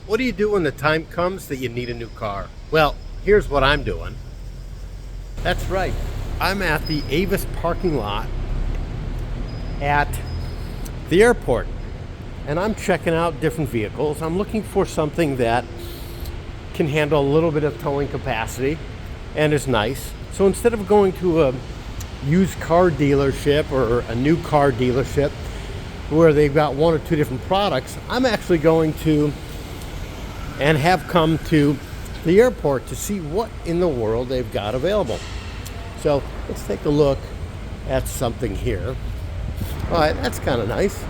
What do you do when the time comes that you need a new car? Well, here's what I'm doing. That's right. I'm at the Avis parking lot at the airport, and I'm checking out different vehicles. I'm looking for something that can handle a little bit of towing capacity and is nice. So instead of going to a used car dealership or a new car dealership where they've got one or two different products, I'm actually going to and have come to the airport to see what in the world they've got available. So let's take a look at something here. All right, that's kind of nice.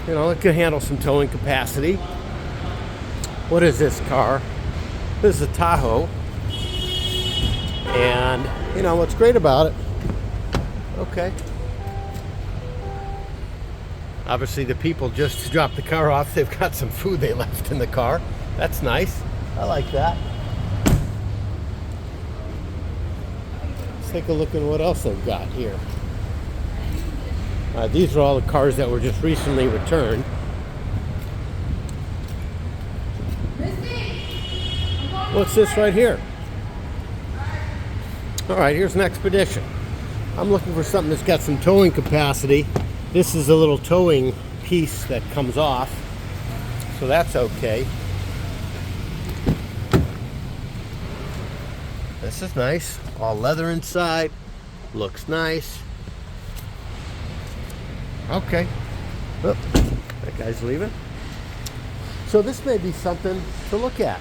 You know, it can handle some towing capacity. What is this car? This is a Tahoe. And, you know, what's great about it, okay. Obviously, the people just dropped the car off. They've got some food they left in the car. That's nice. I like that. Let's take a look at what else they've got here. These are all the cars that were just recently returned. What's this right here? All right, here's an Expedition. I'm looking for something that's got some towing capacity. This is a little towing piece that comes off, so that's okay. This is nice. All leather inside. Looks nice. Okay. Oh, that guy's leaving. So this may be something to look at.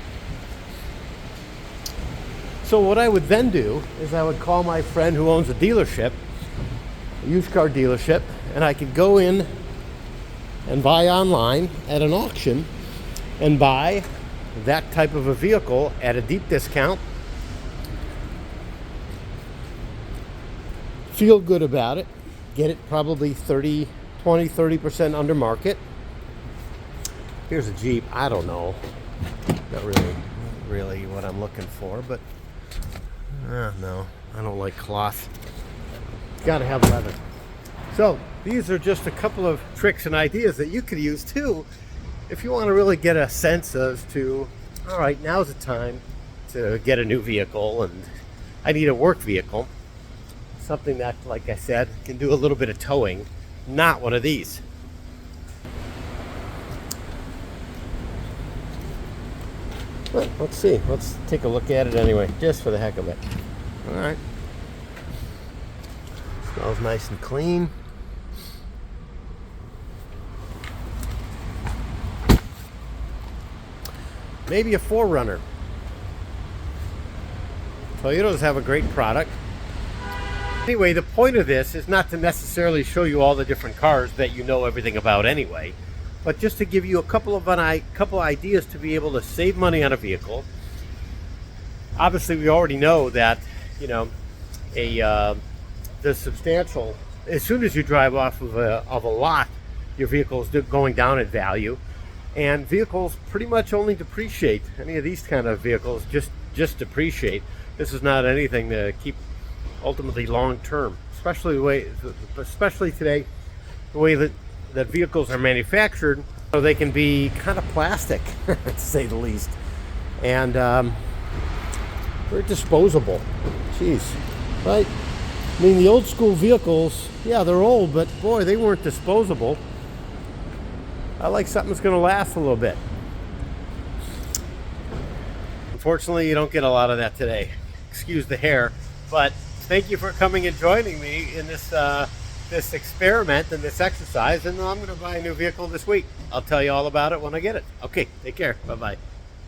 So what I would then do is I would call my friend who owns a dealership, a used car dealership, and I could go in and buy online at an auction and buy that type of a vehicle at a deep discount. Feel good about it. Get it probably 30% under market. Here's a Jeep. I don't know. Not really what I'm looking for, but no, I don't like cloth. Got to have leather. So these are just a couple of tricks and ideas that you could use too if you want to really get a sense as to, all right, now's the time to get a new vehicle, and I need a work vehicle. Something that, like I said, can do a little bit of towing. Not one of these. Well, let's see. Let's take a look at it anyway, just for the heck of it. All right. Smells nice and clean. Maybe a 4Runner. Toyotas have a great product. Anyway, the point of this is not to necessarily show you all the different cars that you know everything about anyway, but just to give you a couple ideas to be able to save money on a vehicle. Obviously, we already know that, you know, the substantial, as soon as you drive off of a lot, your vehicle is going down in value, and vehicles pretty much only depreciate. Any of these kind of vehicles just depreciate. This is not anything to keep ultimately long term, especially today, the way that vehicles are manufactured, so they can be kind of plastic, to say the least, and they're disposable. Jeez, right? I mean, the old school vehicles, yeah, they're old, but boy, they weren't disposable. I like something that's going to last a little bit. Unfortunately, you don't get a lot of that today. Excuse the hair, but thank you for coming and joining me in this this experiment and this exercise. And I'm going to buy a new vehicle this week. I'll tell you all about it when I get it. Okay, take care. Bye-bye.